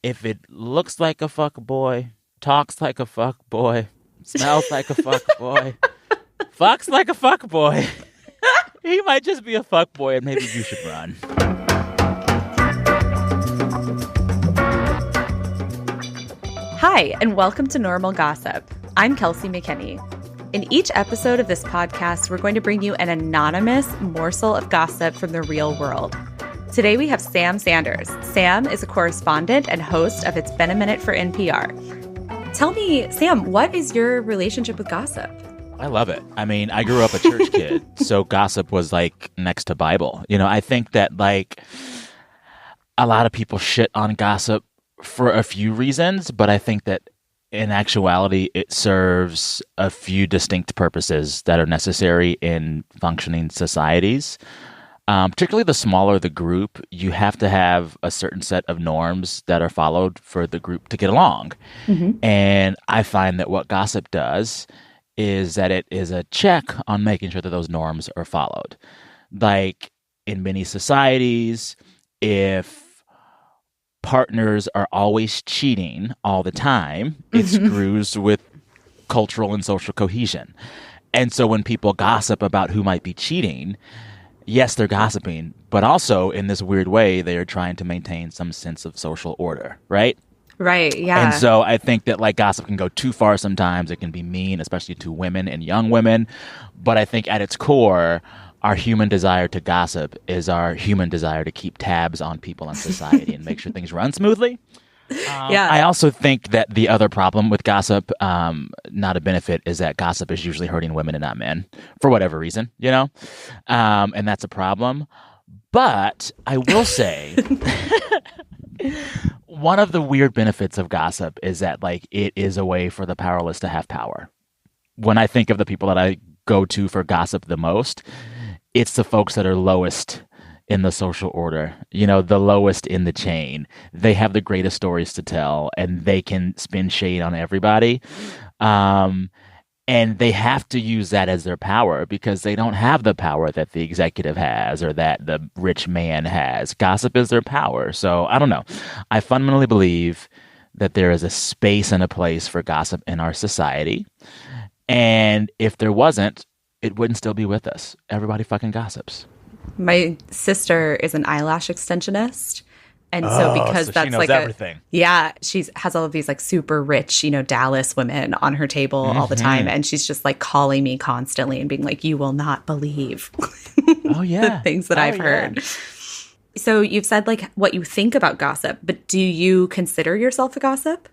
if it looks like a fuck boy, talks like a fuck boy, smells like a fuck boy, fucks like a fuck boy, he might just be a fuck boy, and maybe you should run. Hi, and welcome to Normal Gossip. I'm Kelsey McKinney. In each episode of this podcast, we're going to bring you an anonymous morsel of gossip from the real world. Today we have Sam Sanders. Sam is a correspondent and host of It's Been a Minute for NPR. Tell me, Sam, what is your relationship with gossip? I love it. I mean, I grew up a church kid, so gossip was like next to Bible. You know, I think that like a lot of people shit on gossip for a few reasons, but I think that in actuality, it serves a few distinct purposes that are necessary in functioning societies. Particularly the smaller the group, you have to have a certain set of norms that are followed for the group to get along. Mm-hmm. And I find that what gossip does is that it is a check on making sure that those norms are followed. Like in many societies, if partners are always cheating all the time, it screws with cultural and social cohesion. And so when people gossip about who might be cheating, yes, they're gossiping, but also in this weird way, they are trying to maintain some sense of social order, right? Right, yeah. And so I think that like gossip can go too far sometimes. It can be mean, especially to women and young women. But I think at its core, our human desire to gossip is our human desire to keep tabs on people and society and make sure things run smoothly. Yeah. I also think that the other problem with gossip, not a benefit, is that gossip is usually hurting women and not men for whatever reason, you know? And that's a problem. But I will say one of the weird benefits of gossip is that like it is a way for the powerless to have power. When I think of the people that I go to for gossip the most, it's the folks that are lowest in the social order, you know, the lowest in the chain. They have the greatest stories to tell, and they can spin shade on everybody. And they have to use that as their power because they don't have the power that the executive has or that the rich man has. Gossip is their power. So I don't know. I fundamentally believe that there is a space and a place for gossip in our society. And if there wasn't, it wouldn't still be with us. Everybody fucking gossips. My sister is an eyelash extensionist. And so because so that's she knows like everything. Yeah, she has all of these like super rich, you know, Dallas women on her table all the time. And she's just like calling me constantly and being like, you will not believe the things that I've heard. So you've said like what you think about gossip, but do you consider yourself a gossip?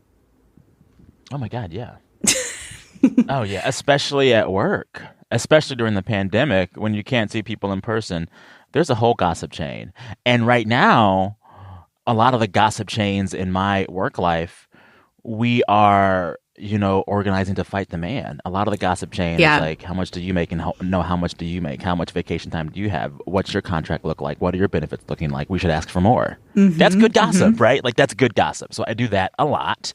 Oh my God, yeah. Oh yeah, especially at work. Especially during the pandemic when you can't see people in person, there's a whole gossip chain. And right now, a lot of the gossip chains in my work life, we are, you know, organizing to fight the man. A lot of the gossip chain is like, how much do you make? And how much do you make? How much vacation time do you have? What's your contract look like? What are your benefits looking like? We should ask for more. That's good gossip, right? Like that's good gossip. So I do that a lot.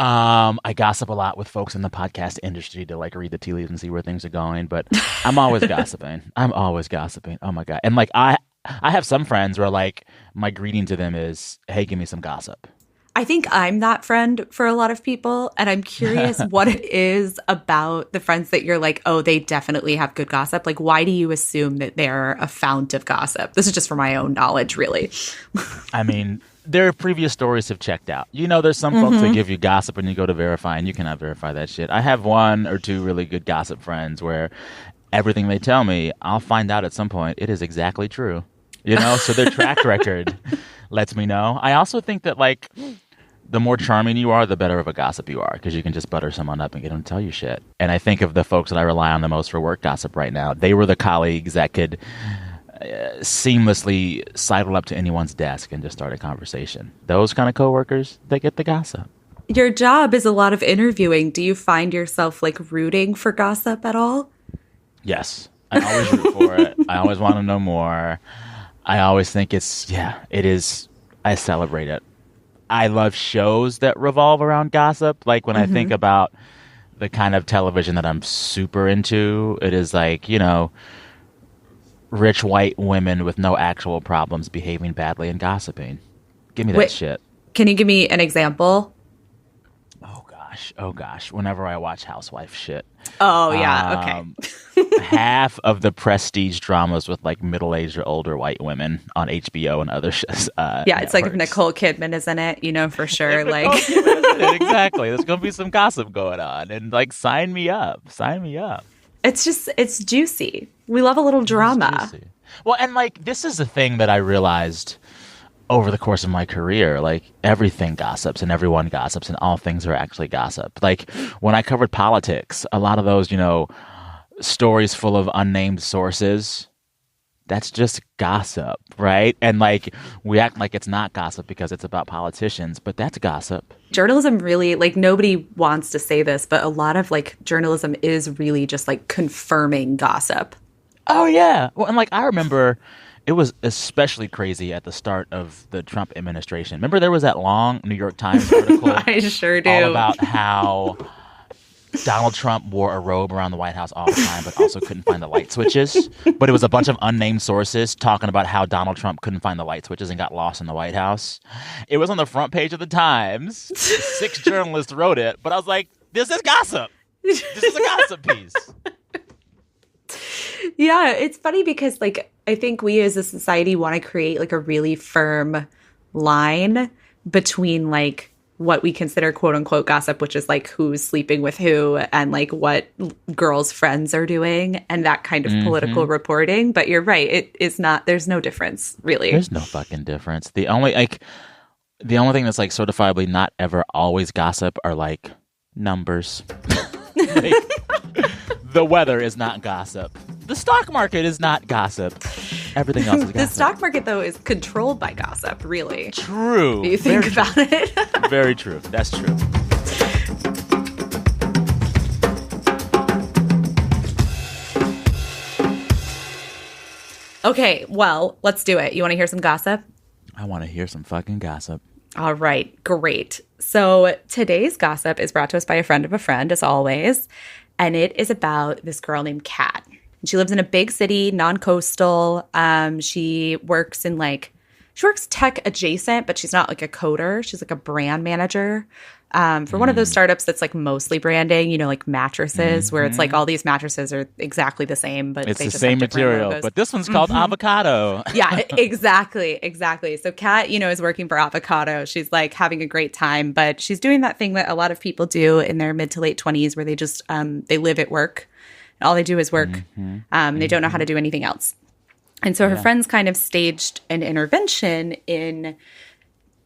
I gossip a lot with folks in the podcast industry to like read the tea leaves and see where things are going, but I'm always gossiping. I'm always gossiping. Oh my God. And like I have some friends where like my greeting to them is, hey, give me some gossip. I think I'm that friend for a lot of people. And I'm curious what it is about the friends that you're like, oh, they definitely have good gossip. Like, why do you assume that they're a fount of gossip? This is just for my own knowledge, really. I mean, their previous stories have checked out. You know, there's some folks that give you gossip and you go to verify and you cannot verify that shit. I have one or two really good gossip friends where everything they tell me, I'll find out at some point it is exactly true. You know, so their track record lets me know. I also think that like the more charming you are, the better of a gossip you are because you can just butter someone up and get them to tell you shit. And I think of the folks that I rely on the most for work gossip right now. They were the colleagues that could seamlessly sidle up to anyone's desk and just start a conversation. Those kind of coworkers, they get the gossip. Your job is a lot of interviewing. Do you find yourself like rooting for gossip at all? Yes. I always root for it. I always want to know more. I always think it is. I celebrate it. I love shows that revolve around gossip. Like when I think about the kind of television that I'm super into, it is like, you know, rich white women with no actual problems behaving badly and gossiping. Give me that shit. Can you give me an example? Oh gosh. Whenever I watch housewife shit. Oh, yeah. Okay. Half of the prestige dramas with like middle-aged or older white women on HBO and other shows. Yeah, it's like if Nicole Kidman is in it, you know, for sure. Like, exactly. There's gonna be some gossip going on, and like, sign me up. Sign me up. it's juicy. We love a little drama. Well, and like, this is the thing that I realized over the course of my career. Like, everything gossips and everyone gossips, and all things are actually gossip. Like, when I covered politics, a lot of those, stories full of unnamed sources, that's just gossip, right? And like, we act like it's not gossip because it's about politicians, but that's gossip. Journalism really, like, nobody wants to say this, but a lot of like journalism is really just like confirming gossip. Oh yeah. Well, and like, I remember it was especially crazy at the start of the Trump administration. Remember there was that long New York Times article I sure do. all about how Donald Trump wore a robe around the White House all the time, but also couldn't find the light switches. But it was a bunch of unnamed sources talking about how Donald Trump couldn't find the light switches and got lost in the White House. It was on the front page of the Times. 6 journalists wrote it, but I was like, this is gossip. This is a gossip piece. Yeah, it's funny because like I think we as a society want to create like a really firm line between like what we consider quote unquote gossip, which is like who's sleeping with who and like what girls' friends are doing and that kind of political reporting. But you're right. It is not, there's no difference really. There's no fucking difference. The only thing that's like certifiably not ever always gossip are like numbers. Like, the weather is not gossip. The stock market is not gossip. Everything else is gossip. The stock market, though, is controlled by gossip, really. True. You think about it. Very true. That's true. Okay, well, let's do it. You want to hear some gossip? I want to hear some fucking gossip. All right, great. So today's gossip is brought to us by a friend of a friend, as always, and it is about this girl named Kat. She lives in a big city, non-coastal. She works tech adjacent, but she's not like a coder. She's like a brand manager for one of those startups that's like mostly branding, like mattresses, where it's like all these mattresses are exactly the same, but it's they the just same have different material. logos. But this one's called avocado. Yeah, exactly. So Kat, is working for Avocado. She's like having a great time, but she's doing that thing that a lot of people do in their mid to late 20s where they just they live at work. All they do is work. They don't know how to do anything else. And so her friends kind of staged an intervention in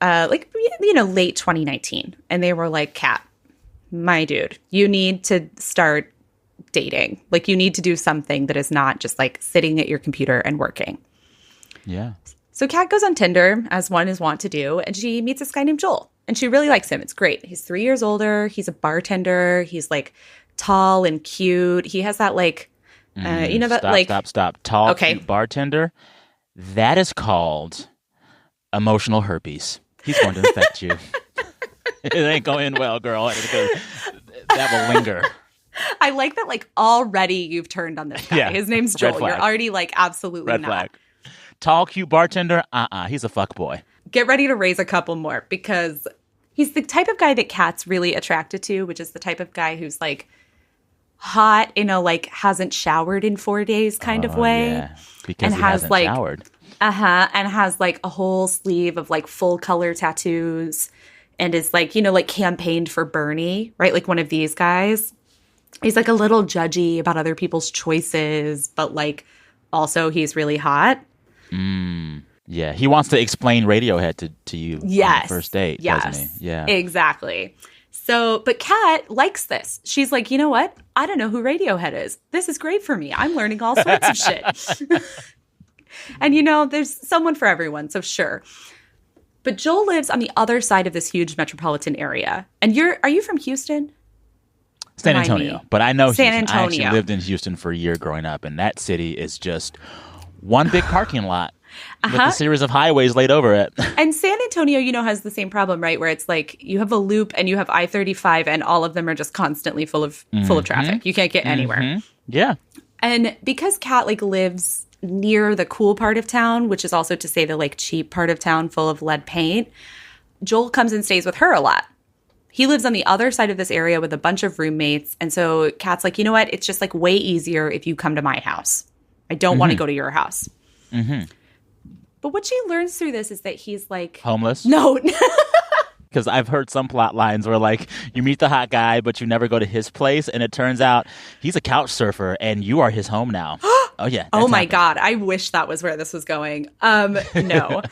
late 2019. And they were like, Kat, my dude, you need to start dating. Like, you need to do something that is not just like sitting at your computer and working. Yeah. So Kat goes on Tinder, as one is wont to do, and she meets this guy named Joel. And she really likes him. It's great. He's 3 years older. He's a bartender. He's like tall and cute. He has that like, Stop. Tall, okay. Cute bartender. That is called emotional herpes. He's going to infect you. It ain't going well, girl. That will linger. I like that, like, already you've turned on this guy. Yeah. His name's Joel. You're already like, absolutely Red not. Flag. Tall, cute bartender. He's a fuck boy. Get ready to raise a couple more because he's the type of guy that Kat's really attracted to, which is the type of guy who's like hot in a like hasn't showered in 4 days kind of way. Yeah, because he hasn't showered. And has like a whole sleeve of like full color tattoos and is like, like campaigned for Bernie, right? Like one of these guys. He's like a little judgy about other people's choices, but like also he's really hot. Yeah, he wants to explain Radiohead to you on the first date, doesn't he? Yeah, exactly. So, but Kat likes this. She's like, you know what? I don't know who Radiohead is. This is great for me. I'm learning all sorts of shit. And there's someone for everyone, so sure. But Joel lives on the other side of this huge metropolitan area. And are you from Houston? San Antonio. But I know San Houston. Antonio. I actually lived in Houston for a year growing up, and that city is just one big parking lot with a series of highways laid over it. And San Antonio, has the same problem, right? Where it's like you have a loop and you have I-35 and all of them are just constantly full of traffic. You can't get anywhere. Yeah. And because Kat like lives near the cool part of town, which is also to say the like cheap part of town full of lead paint, Joel comes and stays with her a lot. He lives on the other side of this area with a bunch of roommates. And so Kat's like, you know what? It's just like way easier if you come to my house. I don't want to go to your house. But what she learns through this is that he's like... Homeless? No. Because I've heard some plot lines where, like, you meet the hot guy, but you never go to his place. And it turns out he's a couch surfer and you are his home now. Oh, yeah. Oh, my God. I wish that was where this was going. No.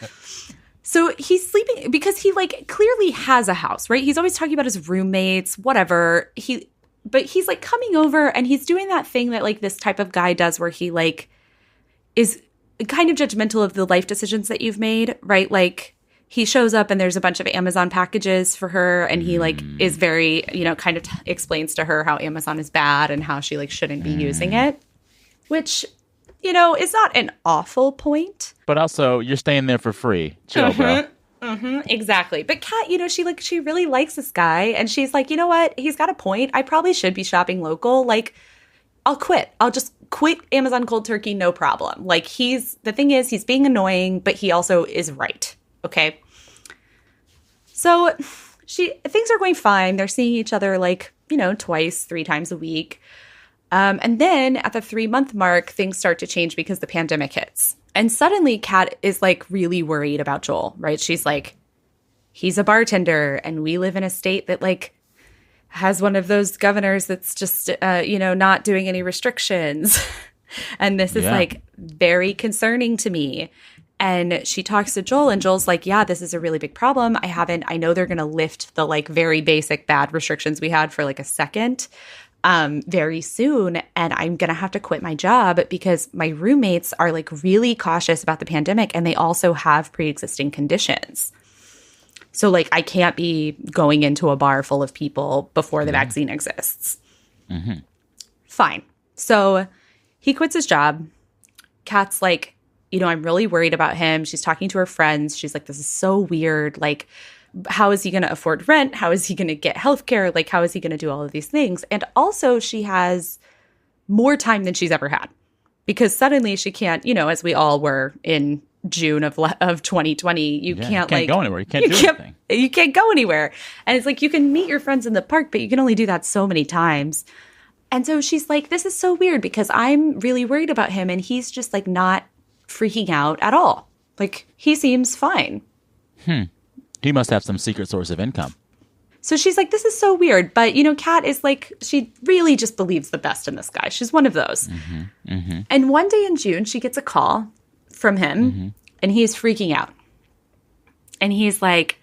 So he's sleeping because he, like, clearly has a house, right? He's always talking about his roommates, whatever. But he's, like, coming over and he's doing that thing that, like, this type of guy does where he, like, is kind of judgmental of the life decisions that you've made, right? Like, he shows up and there's a bunch of Amazon packages for her and he, like, is very, you know, kind of explains to her how Amazon is bad and how she, like, shouldn't be using it, which, you know, is not an awful point. But also, you're staying there for free. Chill, bro. Exactly. But Kat, you know, she really likes this guy and she's like, you know what? He's got a point. I probably should be shopping local. Like, I'll quit. I'll just quit Amazon cold turkey, no problem. Like, the thing is, he's being annoying, but he also is right. Okay. So things are going fine. They're seeing each other, like, you know, twice, 3 times a week. And then at the 3-month mark, things start to change because the pandemic hits. And suddenly Kat is, like, really worried about Joel, right? She's like, he's a bartender and we live in a state that, like, has one of those governors that's just, you know, not doing any restrictions. And this is, like, very concerning to me. And she talks to Joel and Joel's like, yeah, this is a really big problem. I know they're going to lift the, like, very basic bad restrictions we had for, like, a second very soon. And I'm going to have to quit my job because my roommates are, like, really cautious about the pandemic and they also have pre-existing conditions. So, like, I can't be going into a bar full of people before the vaccine exists. Fine. So he quits his job. Kat's like, you know, I'm really worried about him. She's talking to her friends. She's like, this is so weird. Like, how is he going to afford rent? How is he going to get healthcare? Like, how is he going to do all of these things? And also, she has more time than she's ever had because suddenly she can't, you know, as we all were in June of 2020, you can't like go anywhere. You can't do anything. You can't go anywhere. And it's like you can meet your friends in the park, but you can only do that so many times. And so she's like, this is so weird because I'm really worried about him and he's just like not freaking out at all. Like he seems fine. He must have some secret source of income. So she's like, this is so weird. But, you know, Kat is like, she really just believes the best in this guy. She's one of those. And one day in June, she gets a call from him and he's freaking out. And he's like,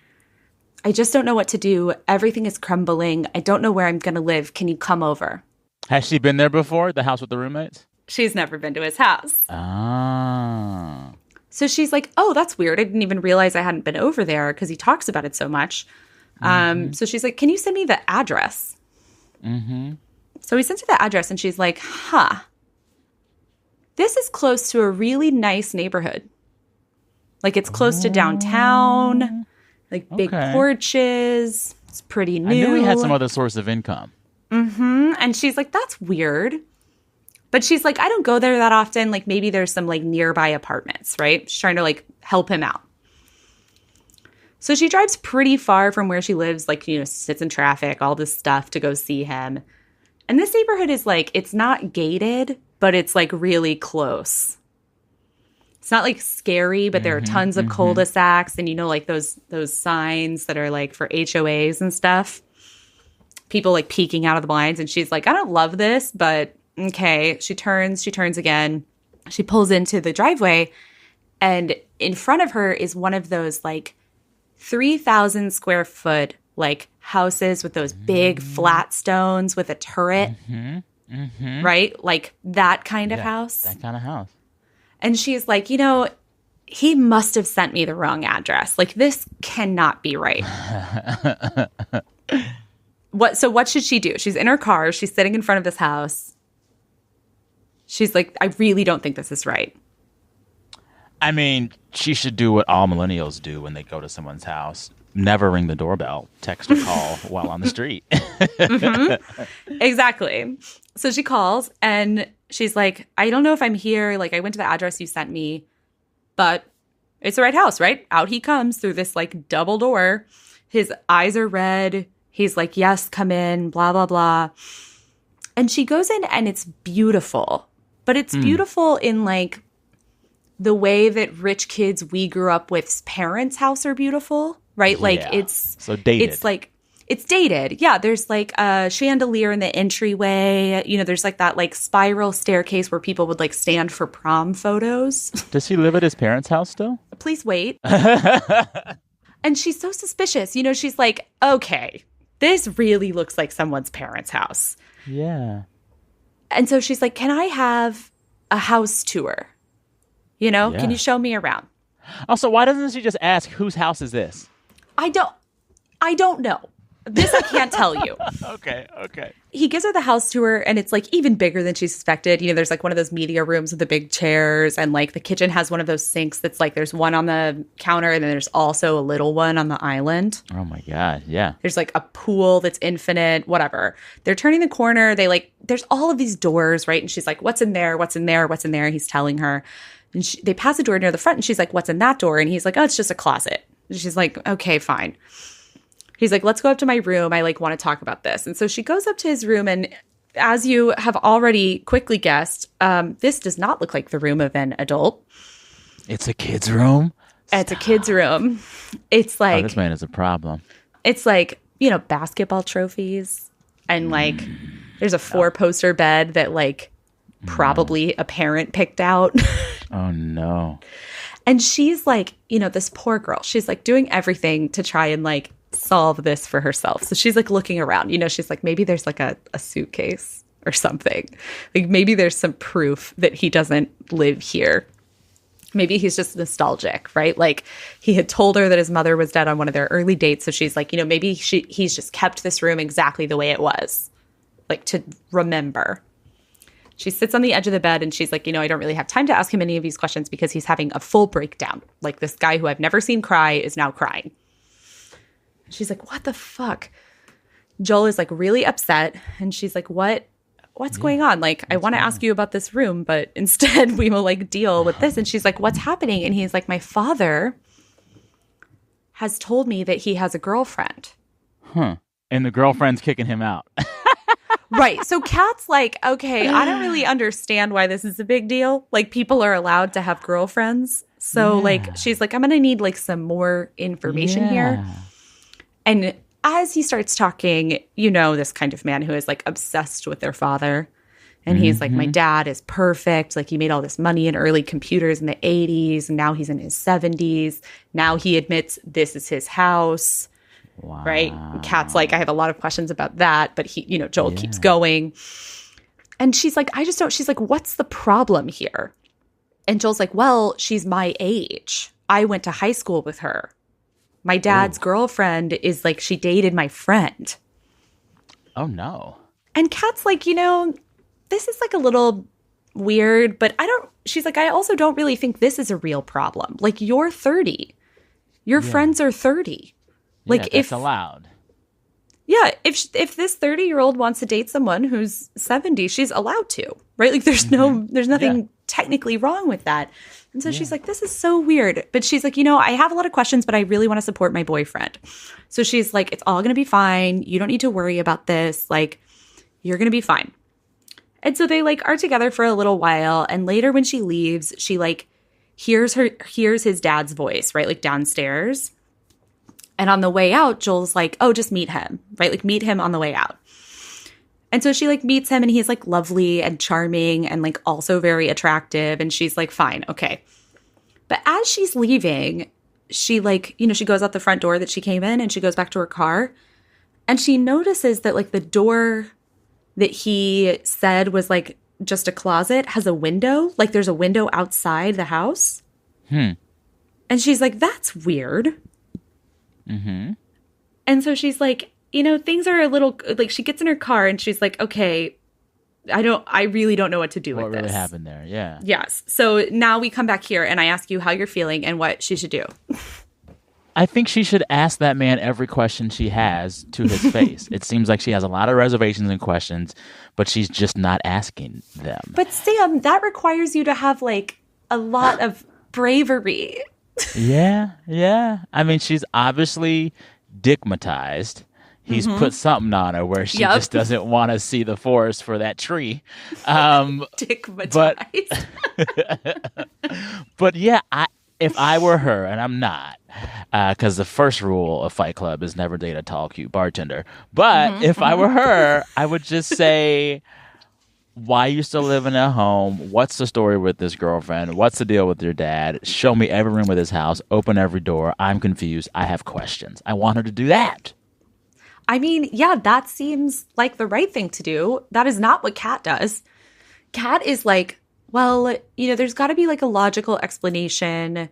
I just don't know what to do. Everything is crumbling. I don't know where I'm going to live. Can you come over? Has she been there before, the house with the roommates? She's never been to his house. Ah. So she's like, oh, that's weird. I didn't even realize I hadn't been over there because he talks about it so much. So she's like, can you send me the address? So he sends her the address and she's like, this is close to a really nice neighborhood. Like it's close to downtown, like big porches. It's pretty new. I knew he had some other source of income. And she's like, that's weird. But she's like, I don't go there that often. Like maybe there's some like nearby apartments, right? She's trying to like help him out. So she drives pretty far from where she lives, like, you know, sits in traffic, all this stuff to go see him. And this neighborhood is like, it's not gated, but it's like really close. It's not like scary, but there are tons of cul-de-sacs and, you know, like those signs that are like for HOAs and stuff. People like peeking out of the blinds. And she's like, I don't love this, but okay. She turns again. She pulls into the driveway and in front of her is one of those like 3,000 square foot like houses with those big flat stones with a turret, right? Like that kind of house. That kind of house. And she's like, you know, he must have sent me the wrong address. Like this cannot be right. So what should she do? She's in her car. She's sitting in front of this house. She's like, I really don't think this is right. I mean, she should do what all millennials do when they go to someone's house. Never ring the doorbell, text or call while on the street. Exactly. So she calls and she's like, I don't know if I'm here. Like I went to the address you sent me, but It's the right house, right? Out he comes through this like double door. His eyes are red. He's like, yes, come in, blah, blah, blah. And she goes in and it's beautiful. But it's beautiful in like the way that rich kids we grew up with's parents' house are beautiful, right? Yeah. Like it's so dated. It's like it's dated. Yeah, there's like a chandelier in the entryway. You know, there's like that like spiral staircase where people would like stand for prom photos. Does he live at his parents' house still? Please wait. And she's so suspicious. You know, she's like, okay, this really looks like someone's parents' house. Yeah. And so she's like, can I have a house tour? You know, Yeah. Can you show me around? Also, why doesn't she just ask, whose house is this? I don't know. This I can't tell you. Okay. He gives her the house tour and it's like even bigger than she suspected. You know, there's like one of those media rooms with the big chairs and like the kitchen has one of those sinks that's like there's one on the counter and then there's also a little one on the island. Oh my God, yeah. There's like a pool that's infinite, whatever. They're turning the corner. There's all of these doors, right? And she's like, what's in there? What's in there? What's in there? He's telling her. And they pass a door near the front and she's like, what's in that door? And he's like, oh, it's just a closet. And she's like, okay, fine. He's like, let's go up to my room. I like want to talk about this. And so she goes up to his room. And as you have already quickly guessed, this does not look like the room of an adult. It's a kid's room? It's a kid's room. It's like, this man is a problem. It's like, you know, basketball trophies. And like, there's a 4-poster bed that like probably a parent picked out. Oh, no. And she's like, you know, this poor girl, she's like doing everything to try and like solve this for herself. So she's like looking around, you know, she's like, maybe there's like a suitcase or something. Like maybe there's some proof that he doesn't live here. Maybe he's just nostalgic, right? Like he had told her that his mother was dead on one of their early dates. So she's like, you know, maybe he's just kept this room exactly the way it was, like to remember. She sits on the edge of the bed and she's like, you know, I don't really have time to ask him any of these questions because he's having a full breakdown. Like this guy who I've never seen cry is now crying. She's like, what the fuck? Joel is like really upset. And she's like, what's going on? Like, I want to ask you about this room, but instead we will like deal with this. And she's like, what's happening? And he's like, my father has told me that he has a girlfriend. Huh. And the girlfriend's kicking him out. Right. So Kat's like, okay, I don't really understand why this is a big deal. Like people are allowed to have girlfriends. So like, she's like, I'm going to need like some more information here. And as he starts talking, you know, this kind of man who is like obsessed with their father. And he's like, my dad is perfect. Like he made all this money in early computers in the 80s. And now he's in his 70s. Now he admits this is his house. Wow. Right. And Kat's like, I have a lot of questions about that. But he, you know, Joel keeps going. And she's like, I just don't. She's like, what's the problem here? And Joel's like, well, she's my age. I went to high school with her. My dad's girlfriend is like, she dated my friend. Oh, no. And Kat's like, you know, this is like a little weird, but she's like, I also don't really think this is a real problem. Like, you're 30. Your friends are 30. Like, that's if allowed. Yeah. If this 30-year-old wants to date someone who's 70, she's allowed to, right? Like, there's nothing technically wrong with that. And so she's like, this is so weird. But she's like, you know, I have a lot of questions, but I really want to support my boyfriend. So she's like, it's all going to be fine. You don't need to worry about this. Like, you're going to be fine. And so they like are together for a little while. And later when she leaves, she like hears his dad's voice, right? Like downstairs. And on the way out, Joel's like, oh, just meet him, right? Like meet him on the way out. And so she like meets him and he's like lovely and charming and like also very attractive. And she's like, fine, okay. But as she's leaving, she like, you know, she goes out the front door that she came in and she goes back to her car. And she notices that like the door that he said was like just a closet has a window. Like there's a window outside the house. And she's like, that's weird. And so she's like, you know, things are a little like she gets in her car and she's like, okay, I really don't know what to do with this. What really happened there? Yeah. Yes. So now we come back here and I ask you how you're feeling and what she should do. I think she should ask that man every question she has to his face. It seems like she has a lot of reservations and questions, but she's just not asking them. But Sam, that requires you to have like a lot of bravery. Yeah, yeah. I mean, she's obviously dickmatized. He's put something on her where she Yep. just doesn't want to see the forest for that tree. Um, but Dickmatized. but yeah, if I were her, and I'm not, because the first rule of Fight Club is never date a tall, cute bartender. But if I were her, I would just say, why you still living at home? What's the story with this girlfriend? What's the deal with your dad? Show me every room of this house. Open every door. I'm confused. I have questions. I want her to do that. I mean, yeah, that seems like the right thing to do. That is not what Kat does. Kat is like, well, there's got to be like a logical explanation.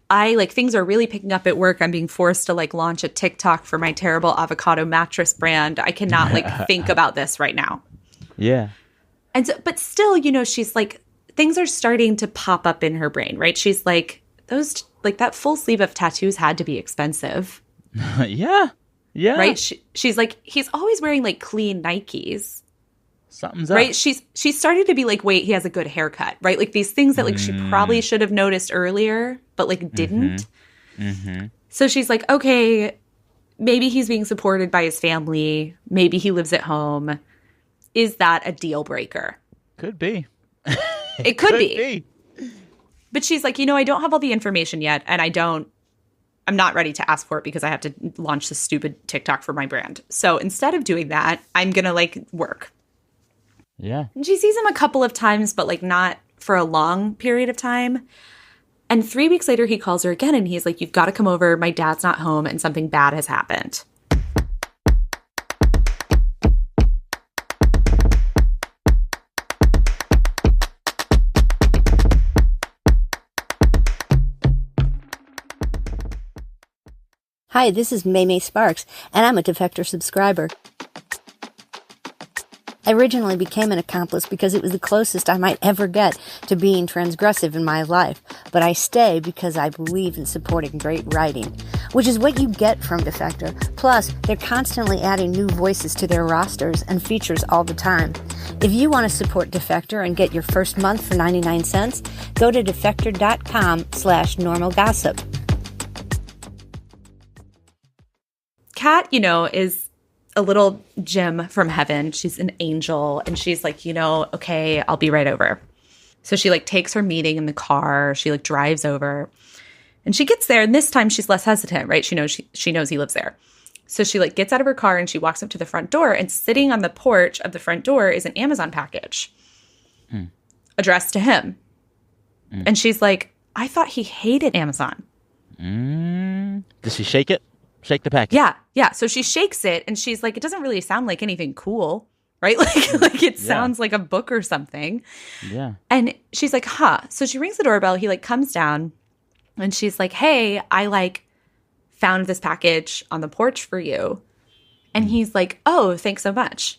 I like things are really picking up at work. I'm being forced to like launch a TikTok for my terrible avocado mattress brand. I cannot like think about this right now. Yeah. And so, but still, she's like, things are starting to pop up in her brain, right? She's like, those, like that full sleeve of tattoos had to be expensive. Yeah. Yeah. Right? She's like, he's always wearing like clean Nikes. Something's up. Right? She started to be like, wait, he has a good haircut, right? Like these things that like she probably should have noticed earlier, but like didn't. So she's like, okay, maybe he's being supported by his family. Maybe he lives at home. Is that a deal breaker? Could be. It could be. But she's like, I don't have all the information yet, and I'm not ready to ask for it because I have to launch this stupid TikTok for my brand. So instead of doing that, I'm going to like work. Yeah. And she sees him a couple of times, but like not for a long period of time. And 3 weeks later, he calls her again and he's like, you've got to come over. My dad's not home and something bad has happened. Hi, this is Maymay Sparks, and I'm a Defector subscriber. I originally became an accomplice because it was the closest I might ever get to being transgressive in my life, but I stay because I believe in supporting great writing, which is what you get from Defector. Plus, they're constantly adding new voices to their rosters and features all the time. If you want to support Defector and get your first month for 99 cents, go to defector.com/normalgossip. Kat, is a little gem from heaven. She's an angel. And she's like, okay, I'll be right over. So she like takes her meeting in the car. She like drives over and she gets there. And this time she's less hesitant, right? She knows he lives there. So she like gets out of her car and she walks up to the front door, and sitting on the porch of the front door is an Amazon package addressed to him. And she's like, I thought he hated Amazon. Does she shake it? Shake the package. Yeah. So she shakes it and she's like, it doesn't really sound like anything cool, right? Like it sounds like a book or something. Yeah. And she's like, huh. So she rings the doorbell. He like comes down and she's like, hey, I like found this package on the porch for you. And he's like, oh, thanks so much.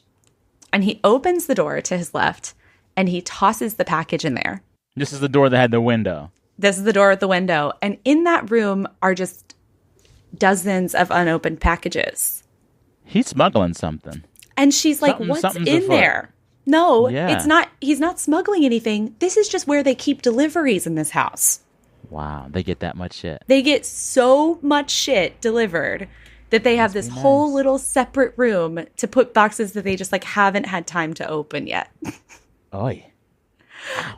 And he opens the door to his left and he tosses the package in there. This is the door that had the window. This is the door at the window. And in that room are just dozens of unopened packages. He's smuggling something. And she's like, what's in there? No, it's not. He's not smuggling anything. This is just where they keep deliveries in this house. Wow. They get that much shit. They get so much shit delivered that they have this whole little separate room to put boxes that they just like haven't had time to open yet. Oy.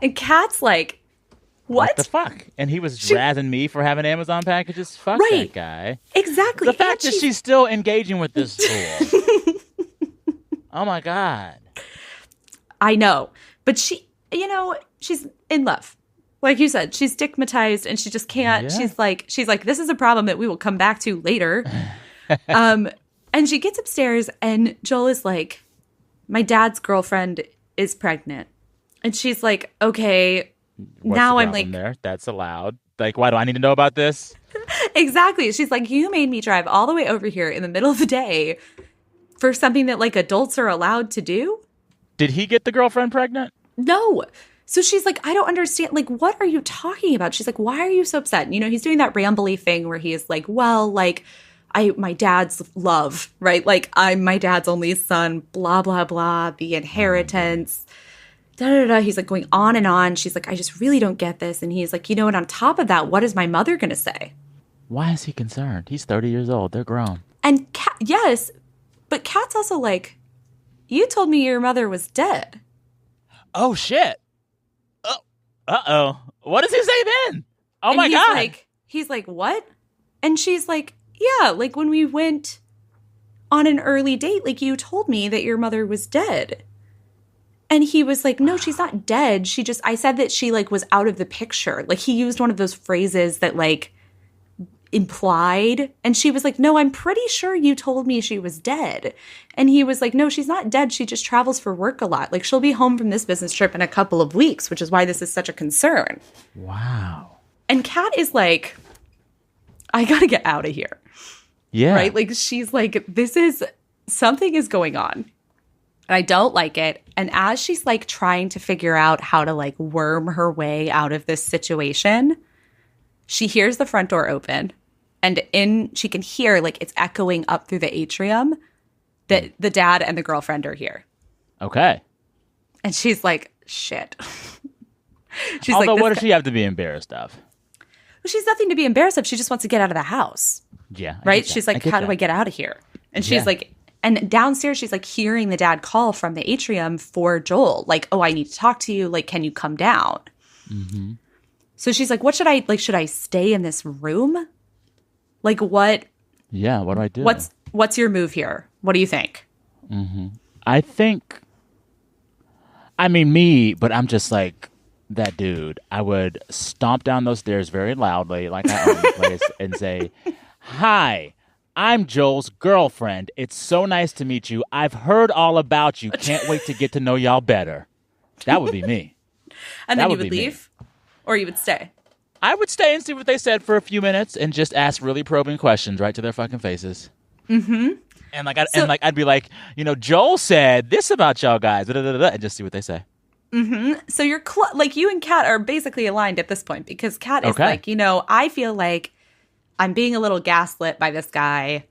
And Kat's like, what the fuck? And he was razzing me for having Amazon packages? Fuck that guy. Exactly. The fact that she's still engaging with this fool. Oh my God. I know. But she, she's in love. Like you said, she's stigmatized and she just can't. Yeah. She's like, this is a problem that we will come back to later. And she gets upstairs and Joel is like, my dad's girlfriend is pregnant. And she's like, okay. What's now the I'm like, there? That's allowed. Like, why do I need to know about this? Exactly. She's like, you made me drive all the way over here in the middle of the day for something that like adults are allowed to do. Did he get the girlfriend pregnant? No. So she's like, I don't understand. Like, what are you talking about? She's like, why are you so upset? He's doing that rambly thing where he is like, well, like, my dad's love, right? Like, I'm my dad's only son, blah, blah, blah, the inheritance. da da da. He's like going on and on. She's like, I just really don't get this. And he's like, you know what? On top of that, what is my mother going to say? Why is he concerned? He's 30 years old. They're grown. And yes, but Kat's also like, you told me your mother was dead. Oh, shit. Oh, uh-oh. What does he say then? Oh, my God. He's like, what? And she's like, yeah, like when we went on an early date, like you told me that your mother was dead. And he was like, no, she's not dead. I said that she like was out of the picture. Like he used one of those phrases that like implied. And she was like, no, I'm pretty sure you told me she was dead. And he was like, no, she's not dead. She just travels for work a lot. Like she'll be home from this business trip in a couple of weeks, which is why this is such a concern. Wow. And Kat is like, I got to get out of here. Yeah. Right? Like she's like, something is going on. And I don't like it. And as she's like trying to figure out how to like worm her way out of this situation, she hears the front door open. And she can hear like it's echoing up through the atrium that the dad and the girlfriend are here. Okay. And she's like, shit. She's Although, what does she have to be embarrassed of? Well, she's nothing to be embarrassed of. She just wants to get out of the house. Yeah. Right? She's like, how do I get out of here? And she's like, and downstairs, she's like hearing the dad call from the atrium for Joel. Like, oh, I need to talk to you. Like, can you come down? Mm-hmm. So she's like, what should I, like, should I stay in this room? Like, what? Yeah, what do I do? What's your move here? What do you think? Mm-hmm. I think, I mean, me, but I'm just like that dude. I would stomp down those stairs very loudly, like I own the place, and say, hi, I'm Joel's girlfriend. It's so nice to meet you. I've heard all about you. Can't wait to get to know y'all better. That would be me. And then you would leave? Or you would stay? I would stay and see what they said for a few minutes and just ask really probing questions right to their fucking faces. Mm-hmm. And I'd be like, you know, Joel said this about y'all guys, and just see what they say. Mm-hmm. So you're like you and Kat are basically aligned at this point because Kat is like, you know, I feel like I'm being a little gaslit by this guy.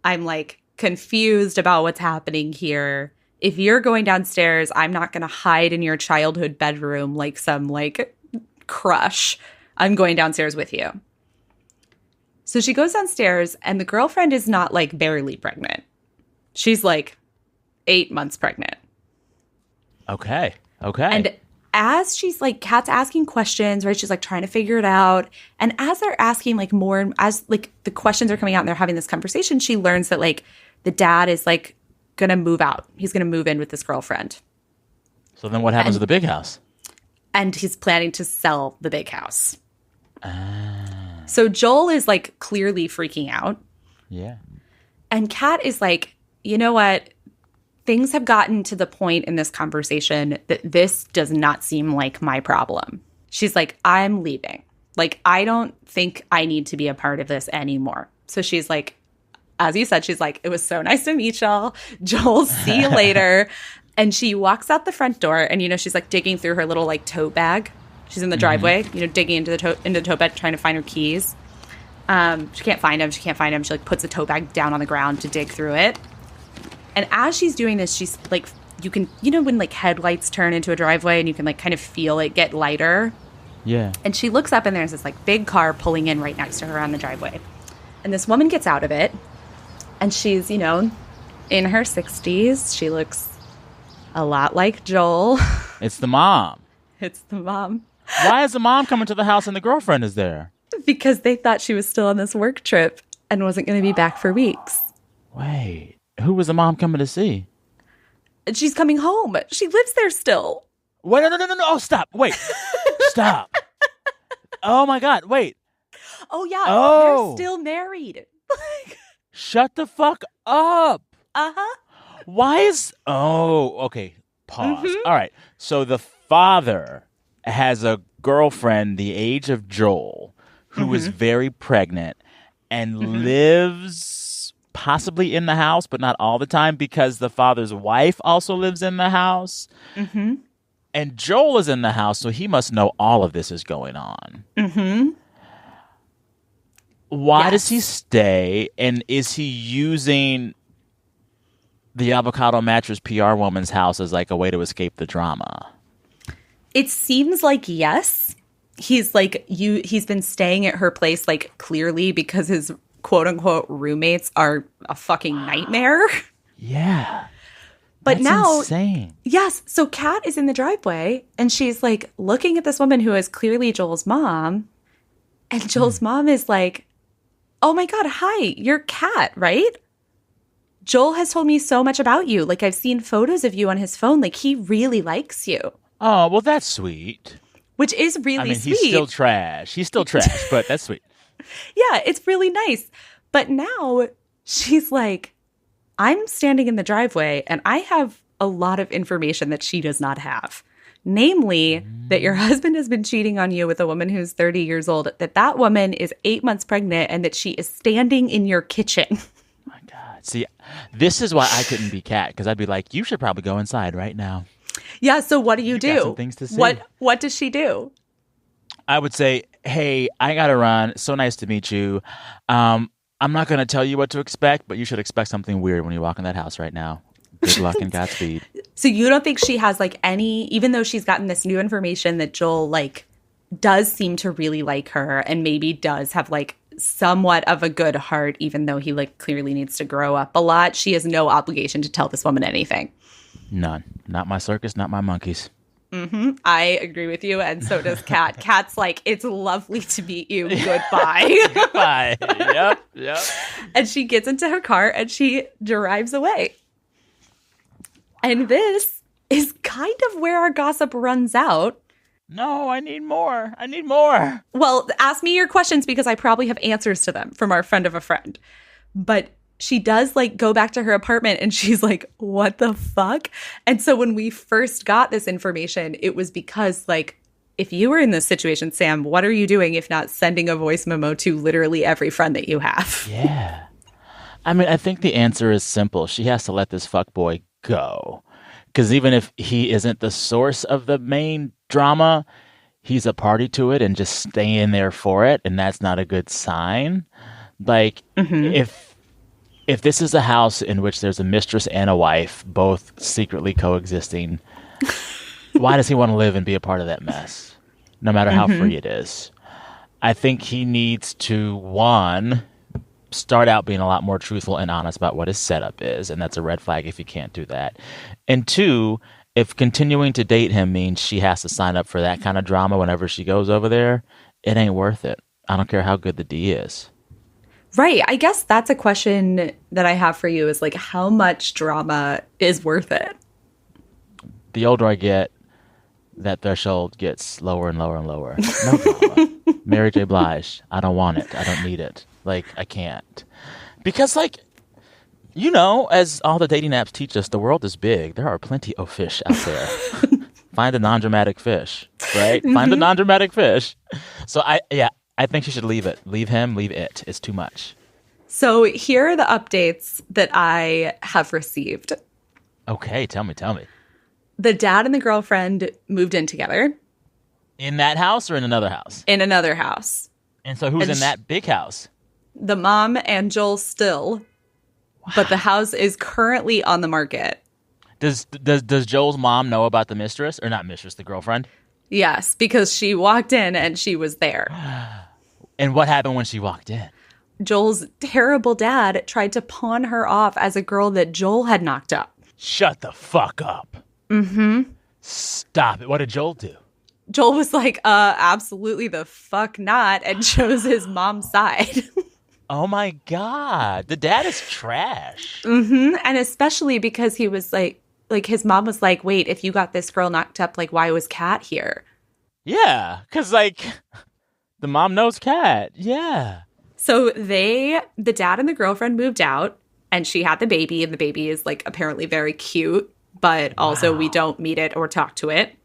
I'm like confused about what's happening here. If you're going downstairs, I'm not going to hide in your childhood bedroom like some like crush. I'm going downstairs with you. So she goes downstairs and the girlfriend is not like barely pregnant. She's like 8 months pregnant. Okay. And as she's like, Kat's asking questions, right? She's like trying to figure it out. And as they're asking like more, as like the questions are coming out and they're having this conversation, she learns that like the dad is like going to move out. He's going to move in with this girlfriend. So then what happens to the big house? And he's planning to sell the big house. So Joel is like clearly freaking out. Yeah. And Kat is like, you know what? Things have gotten to the point in this conversation that this does not seem like my problem. She's like, I'm leaving. Like, I don't think I need to be a part of this anymore. So she's like, as you said, she's like, it was so nice to meet y'all. Joel, see you later. And she walks out the front door and, you know, she's like digging through her little like tote bag. She's in the driveway, you know, digging into the tote bag, trying to find her keys. She can't find them. She like puts the tote bag down on the ground to dig through it. And as she's doing this, she's like, you can, you know, when like headlights turn into a driveway and you can like kind of feel it get lighter. Yeah. And she looks up and there's this like big car pulling in right next to her on the driveway. And this woman gets out of it and she's, you know, in her 60s. She looks a lot like Joel. It's the mom. It's the mom. Why is the mom coming to the house and the girlfriend is there? Because they thought she was still on this work trip and wasn't going to be back for weeks. Wait, who was the mom coming to see? And she's coming home. She lives there still. Wait, no. Oh, stop. Wait. Stop. Oh, my God. Wait. Oh, yeah. Oh. They're still married. Shut the fuck up. Uh-huh. Why is... Oh, okay. Pause. Mm-hmm. All right. So the father has a girlfriend the age of Joel who is very pregnant and lives possibly in the house, but not all the time because the father's wife also lives in the house. Mm-hmm. And Joel is in the house, so he must know all of this is going on. Mm-hmm. Why does he stay? And is he using the avocado mattress PR woman's house as like a way to escape the drama? It seems like yes. He's like he's been staying at her place like clearly because his quote unquote roommates are a fucking nightmare. Yeah. But That's now insane. Yes, so Kat is in the driveway and she's like looking at this woman who is clearly Joel's mom. And Joel's mom is like, "Oh my God, hi, you're Kat, right? Joel has told me so much about you. Like, I've seen photos of you on his phone. Like, he really likes you." Oh, well, that's sweet. Which is really sweet. He's still trash. He's still trash, but that's sweet. Yeah, it's really nice. But now she's like, "I'm standing in the driveway and I have a lot of information that she does not have. Namely, that your husband has been cheating on you with a woman who's 30 years old, that woman is 8 months pregnant, and that she is standing in your kitchen." My God. See, this is why I couldn't be Kat, because I'd be like, you should probably go inside right now. Yeah, so what do you do? Got some things to say. What does she do? I would say, hey, I got to run. So nice to meet you. I'm not going to tell you what to expect, but you should expect something weird when you walk in that house right now. Good luck and Godspeed. So you don't think she has like any, even though she's gotten this new information that Joel like does seem to really like her and maybe does have like somewhat of a good heart, even though he like clearly needs to grow up a lot, she has no obligation to tell this woman anything? None. Not my circus, not my monkeys. Mm-hmm. I agree with you, and so does Kat. Kat's like, "It's lovely to meet you. Goodbye." Goodbye. Yep. And she gets into her car and she drives away. And this is kind of where our gossip runs out. No, I need more. I need more. Well, ask me your questions because I probably have answers to them from our friend of a friend. But she does like go back to her apartment and she's like, "What the fuck?" And so when we first got this information, it was because like, if you were in this situation, Sam, what are you doing if not sending a voice memo to literally every friend that you have? Yeah. I mean, I think the answer is simple. She has to let this fuckboy go. Because even if he isn't the source of the main drama, he's a party to it and just staying there for it. And that's not a good sign. Like, if this is a house in which there's a mistress and a wife, both secretly coexisting, why does he want to live and be a part of that mess, no matter how free it is? I think he needs to, one, start out being a lot more truthful and honest about what his setup is, and that's a red flag if he can't do that. And two, if continuing to date him means she has to sign up for that kind of drama whenever she goes over there, it ain't worth it. I don't care how good the D is. Right. I guess that's a question that I have for you is like, how much drama is worth it? The older I get, that threshold gets lower and lower and lower. No drama. Mary J. Blige, I don't want it. I don't need it. Like, I can't. Because, like, you know, as all the dating apps teach us, the world is big. There are plenty of fish out there. Find a non-dramatic fish, right? Find a non-dramatic fish. So, I think she should leave it. Leave him, leave it. It's too much. So here are the updates that I have received. Okay, tell me. The dad and the girlfriend moved in together. In that house or in another house? In another house. And so who's in that big house? The mom and Joel still. Wow. But the house is currently on the market. Does Joel's mom know about the mistress? Or not mistress, the girlfriend? Yes, because she walked in and she was there. And what happened when she walked in? Joel's terrible dad tried to pawn her off as a girl that Joel had knocked up. Shut the fuck up. Mm-hmm. Stop it. What did Joel do? Joel was like, absolutely the fuck not, and chose his mom's side. Oh my God. The dad is trash. Mm-hmm. And especially because he was like his mom was like, "Wait, if you got this girl knocked up, like, why was Kat here?" Yeah, because, like, the mom knows Kat. Yeah. So the dad and the girlfriend moved out, and she had the baby, and the baby is, like, apparently very cute, but also we don't meet it or talk to it.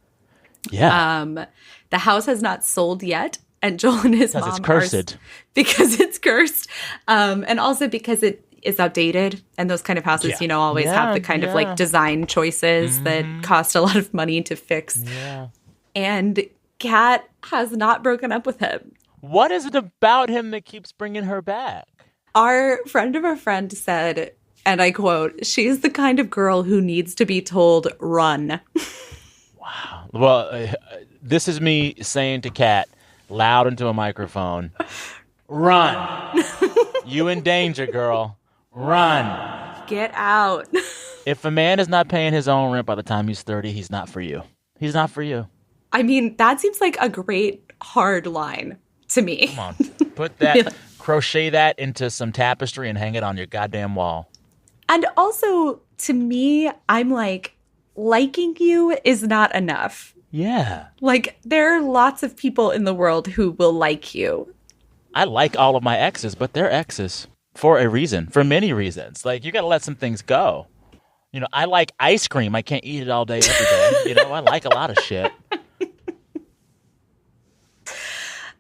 Yeah. The house has not sold yet, and Joel and his mom it's cursed. Because it's cursed, and also because it is outdated, and those kind of houses, you know, always have the kind of like design choices that cost a lot of money to fix. Yeah. And Kat has not broken up with him. What is it about him that keeps bringing her back? Our friend of a friend said, and I quote, "She's the kind of girl who needs to be told, run." Well, this is me saying to Kat, loud into a microphone, run. You in danger, girl. Run. Get out. If a man is not paying his own rent by the time he's 30, he's not for you. He's not for you. I mean, that seems like a great hard line to me. Come on. Put that, crochet that into some tapestry and hang it on your goddamn wall. And also, to me, I'm like, liking you is not enough. Yeah. Like, there are lots of people in the world who will like you. I like all of my exes, but they're exes for a reason, for many reasons. Like, you got to let some things go. You know, I like ice cream. I can't eat it all day, every day. You know, I like a lot of shit.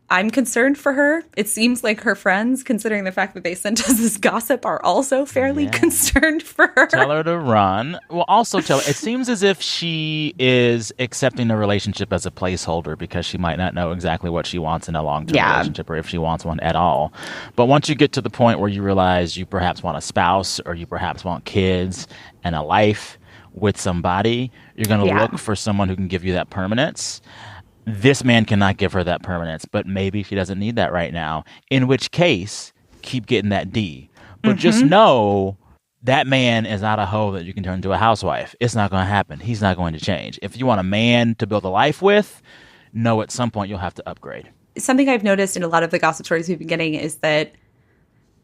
I'm concerned for her. It seems like her friends, considering the fact that they sent us this gossip, are also fairly concerned for her. Tell her to run. Well, also tell her, it seems as if she is accepting a relationship as a placeholder because she might not know exactly what she wants in a long-term relationship or if she wants one at all. But once you get to the point where you realize you perhaps want a spouse or you perhaps want kids and a life with somebody, you're going to look for someone who can give you that permanence. This man cannot give her that permanence, but maybe she doesn't need that right now, in which case, keep getting that D. But just know that man is not a hoe that you can turn into a housewife. It's not going to happen. He's not going to change. If you want a man to build a life with, know at some point you'll have to upgrade. Something I've noticed in a lot of the gossip stories we've been getting is that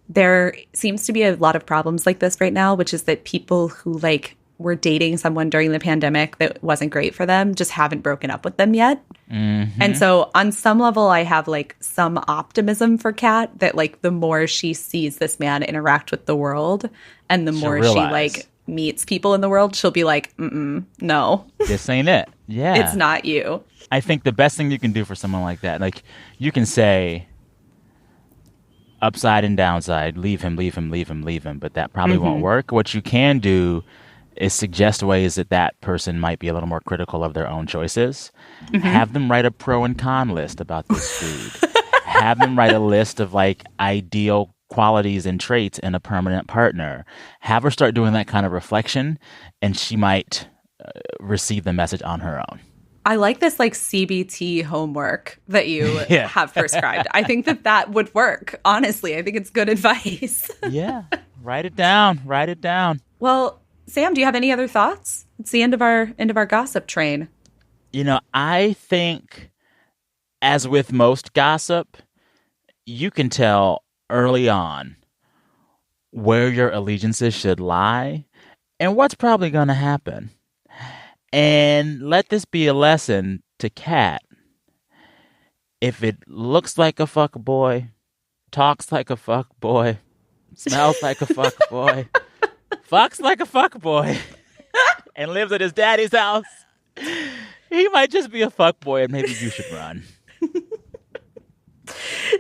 there seems to be a lot of problems like this right now, which is that people who were dating someone during the pandemic that wasn't great for them just haven't broken up with them yet. And so on some level, I have some optimism for Kat that the more she sees this man interact with the world and the more she meets people in the world, she'll be like, no. This ain't it. Yeah. It's not you. I think the best thing you can do for someone like that, you can say upside and downside, leave him, but that probably won't work. What you can do is suggest ways that person might be a little more critical of their own choices. Have them write a pro and con list about this food. Have them write a list of ideal qualities and traits in a permanent partner. Have her start doing that kind of reflection, and she might receive the message on her own. I like this CBT homework that you have prescribed. I think that would work. Honestly, I think it's good advice. Yeah. Write it down. Well, Sam, do you have any other thoughts? It's the end of our gossip train. You know, I think, as with most gossip, you can tell early on where your allegiances should lie and what's probably going to happen. And let this be a lesson to Kat. If it looks like a fuck boy, talks like a fuck boy, smells like a fuck boy, fucks like a fuck boy, and lives at his daddy's house, he might just be a fuck boy, and maybe you should run.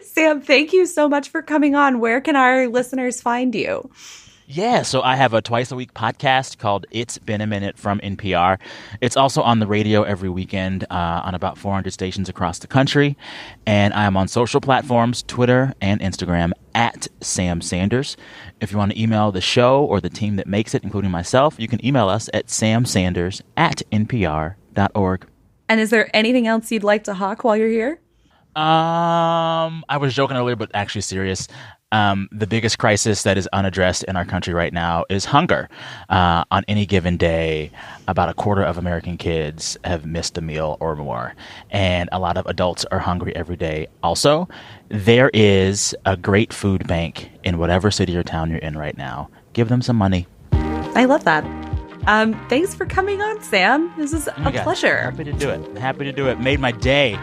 Sam, thank you so much for coming on. Where can our listeners find you? Yeah, so I have a twice-a-week podcast called It's Been a Minute from NPR. It's also on the radio every weekend on about 400 stations across the country. And I am on social platforms, Twitter and Instagram, at Sam Sanders. If you want to email the show or the team that makes it, including myself, you can email us at samsanders@npr.org. And is there anything else you'd like to hawk while you're here? I was joking earlier, but actually serious. The biggest crisis that is unaddressed in our country right now is hunger. On any given day, about a quarter of American kids have missed a meal or more. And a lot of adults are hungry every day. Also, there is a great food bank in whatever city or town you're in right now. Give them some money. I love that. Thanks for coming on, Sam. This is a pleasure. Happy to do it. Made my day.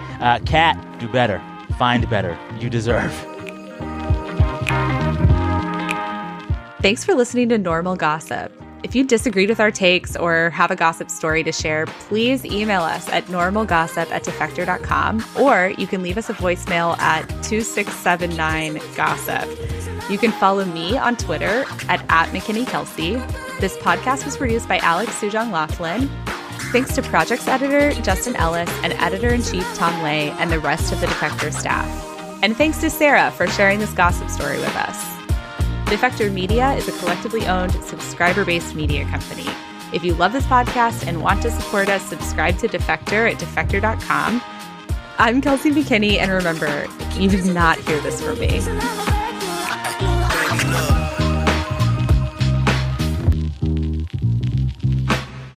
Kat, do better. Find better. You deserve. Thanks for listening to Normal Gossip. If you disagreed with our takes or have a gossip story to share, please email us at normalgossip@defector.com, or you can leave us a voicemail at 2679-GOSSIP. You can follow me on Twitter at @McKinneyKelsey. This podcast was produced by Alex Sujong Laughlin. Thanks to Projects Editor Justin Ellis and Editor-in-Chief Tom Lay and the rest of the Defector staff. And thanks to Sarah for sharing this gossip story with us. Defector Media is a collectively owned, subscriber-based media company. If you love this podcast and want to support us, subscribe to Defector at defector.com. I'm Kelsey McKinney, and remember, you did not hear this from me.